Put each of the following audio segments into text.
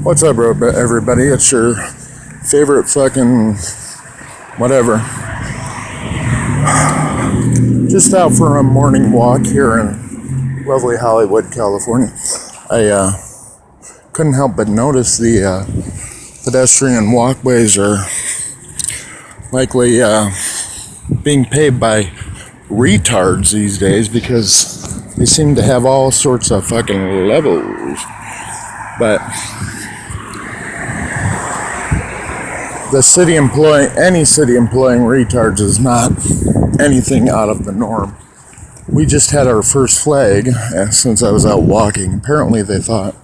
What's up, everybody? It's your favorite fucking whatever. Just out for a morning walk here in lovely Hollywood, California. I couldn't help but notice the pedestrian walkways are likely being paved by retards these days because they seem to have all sorts of fucking levels. But any city employing retards is not anything out of the norm. We just had our first flag since I was out walking. Apparently they thought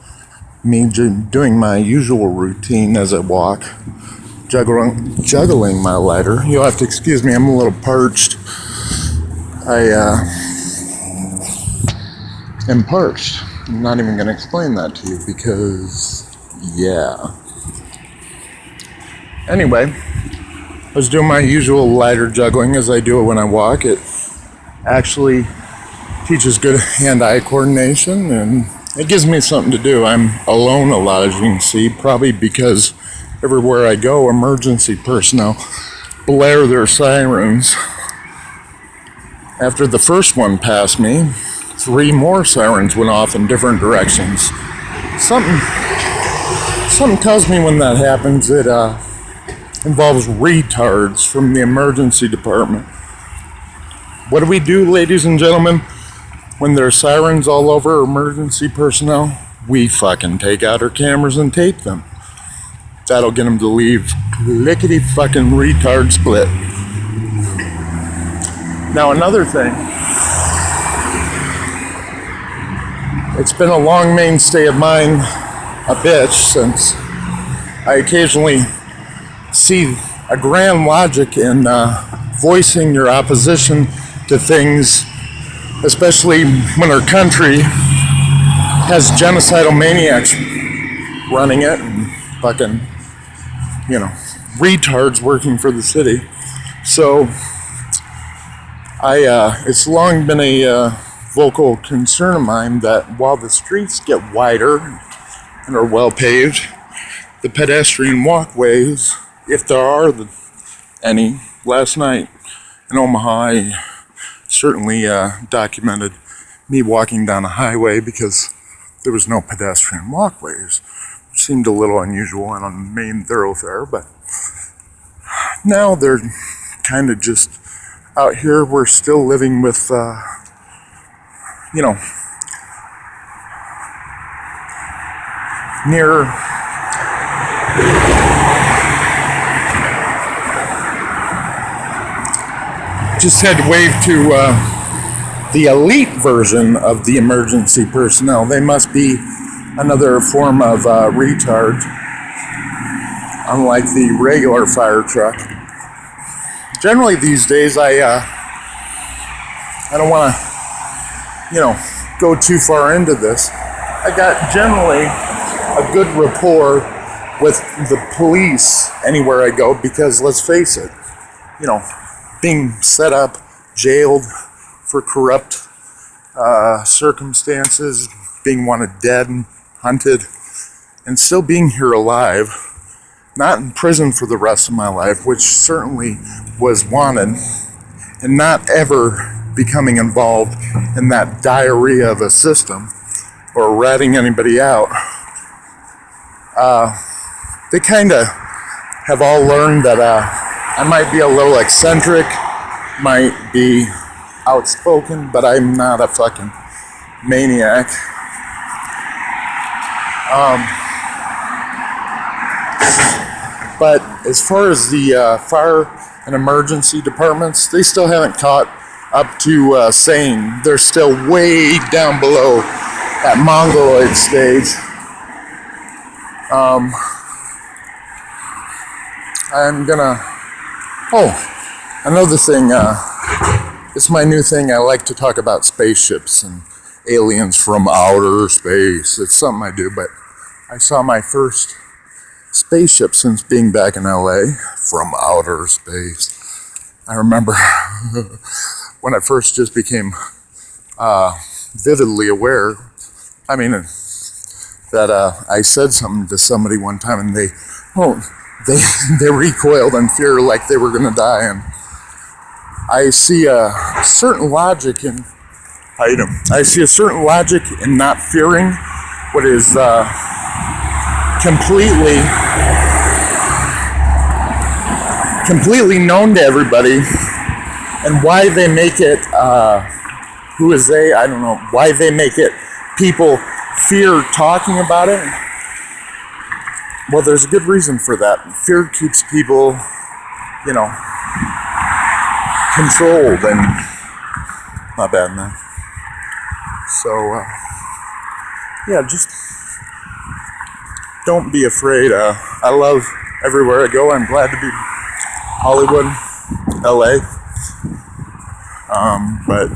me doing my usual routine as I walk, juggling my lighter. You'll have to excuse me, I'm a little parched. I am parched. I'm not even going to explain that to you because, yeah. Anyway, I was doing my usual lighter juggling as I do it when I walk. It actually teaches good hand-eye coordination and it gives me something to do. I'm alone a lot, as you can see, probably because everywhere I go, emergency personnel blare their sirens. After the first one passed me, 3 more sirens went off in different directions. Something tells me when that happens, it involves retards from the emergency department. What do we do, ladies and gentlemen, when there are sirens all over emergency personnel? We fucking take out our cameras and tape them. That'll get them to leave lickety fucking retard split. Now another thing. It's been a long mainstay of mine, a bitch, since I occasionally see a grand logic in voicing your opposition to things, especially when our country has genocidal maniacs running it and fucking, retards working for the city. So it's long been a vocal concern of mine that while the streets get wider and are well paved, the pedestrian walkways, if there are any, last night in Omaha, I certainly documented me walking down a highway because there was no pedestrian walkways, which seemed a little unusual on a main thoroughfare, but now they're kind of just out here. We're still living with, near just had to wave to the elite version of the emergency personnel. They must be another form of retard, unlike the regular fire truck. Generally these days, I don't want to, go too far into this. I got generally a good rapport with the police anywhere I go because, let's face it, being set up, jailed for corrupt circumstances, being wanted dead and hunted, and still being here alive, not in prison for the rest of my life, which certainly was wanted, and not ever becoming involved in that diarrhea of a system or ratting anybody out. They kind of have all learned that I might be a little eccentric, might be outspoken, but I'm not a fucking maniac. But as far as the fire and emergency departments, they still haven't caught up to saying they're still way down below that mongoloid stage. I'm gonna... another thing, it's my new thing. I like to talk about spaceships and aliens from outer space. It's something I do, but I saw my first spaceship since being back in LA from outer space. I remember when I first just became vividly aware. I mean, that I said something to somebody one time and they recoiled in fear like they were going to die. And I see a certain logic in not fearing what is completely known to everybody, and why they make it, who is they? I don't know. Why they make it, people fear talking about it. Well, there's a good reason for that. Fear keeps people, controlled, and not bad, man. So, yeah, just don't be afraid. I love everywhere I go. I'm glad to be Hollywood, LA. But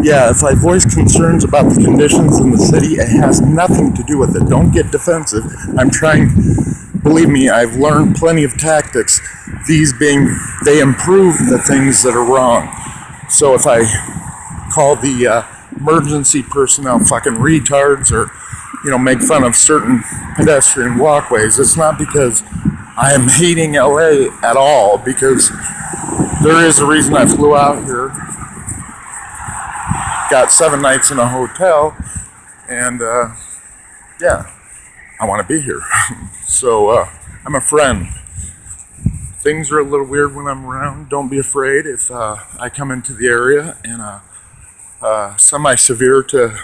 yeah, if I voice concerns about the conditions in the city, it has nothing to do with it. Don't get defensive. Believe me, I've learned plenty of tactics. These being, they improve the things that are wrong. So if I call the emergency personnel fucking retards, or make fun of certain pedestrian walkways, it's not because I am hating LA at all, because there is a reason I flew out here, got 7 nights in a hotel, and yeah, I want to be here. So I'm a friend. Things are a little weird when I'm around. Don't be afraid if I come into the area in a semi-severe to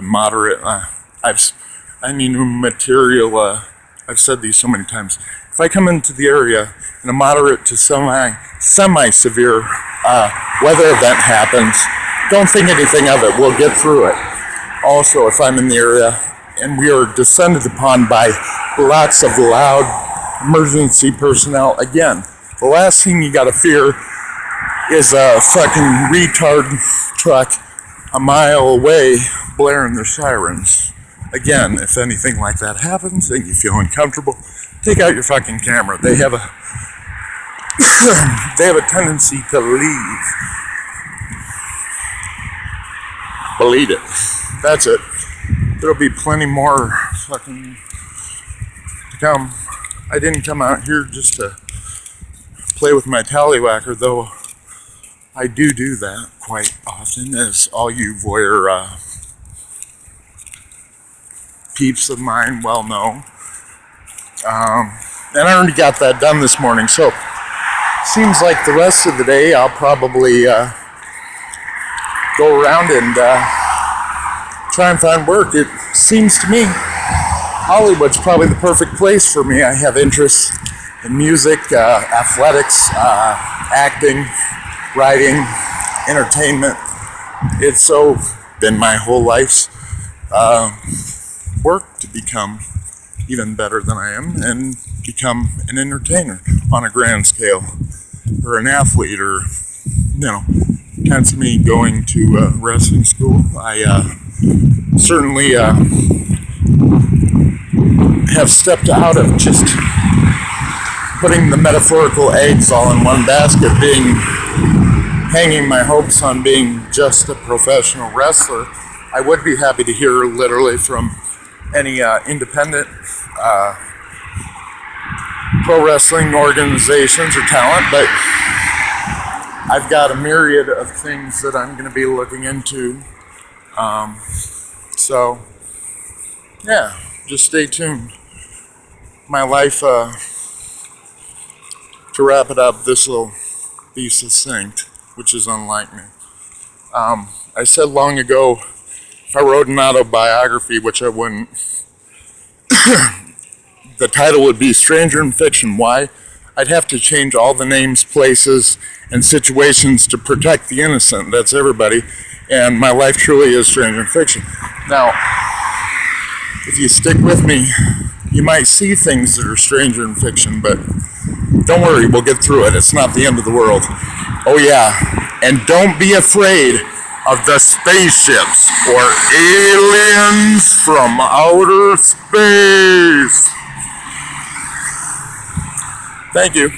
moderate. Material. I've said these so many times. If I come into the area and a moderate to semi-severe weather event happens, don't think anything of it. We'll get through it. Also, if I'm in the area and we are descended upon by lots of loud emergency personnel, again, the last thing you gotta fear is a fucking retard truck a mile away blaring their sirens. Again, if anything like that happens and you feel uncomfortable, take out your fucking camera. They have a tendency to leave. Believe it. That's it. There'll be plenty more fucking to come. I didn't come out here just to play with my tallywhacker, though I do that quite often, as all you voyeur peeps of mine well know. And I already got that done this morning, so seems like the rest of the day I'll probably go around and try and find work. It seems to me Hollywood's probably the perfect place for me. I have interests in music, athletics, acting, writing, entertainment. It's so been my whole life's work to become even better than I am and become an entertainer on a grand scale, or an athlete, or hence me going to wrestling school. I certainly have stepped out of just putting the metaphorical eggs all in one basket, hanging my hopes on being just a professional wrestler. I would be happy to hear literally from any independent pro wrestling organizations or talent, but I've got a myriad of things that I'm going to be looking into. So, yeah, just stay tuned. My life, to wrap it up, this will be succinct, which is unlike me. I said long ago, if I wrote an autobiography, which I wouldn't, the title would be Stranger in Fiction. Why? I'd have to change all the names, places, and situations to protect the innocent. That's everybody. And my life truly is Stranger in Fiction. Now, if you stick with me, you might see things that are stranger in fiction, but don't worry, we'll get through it. It's not the end of the world. Oh yeah, and don't be afraid of the spaceships or aliens from outer space. Thank you.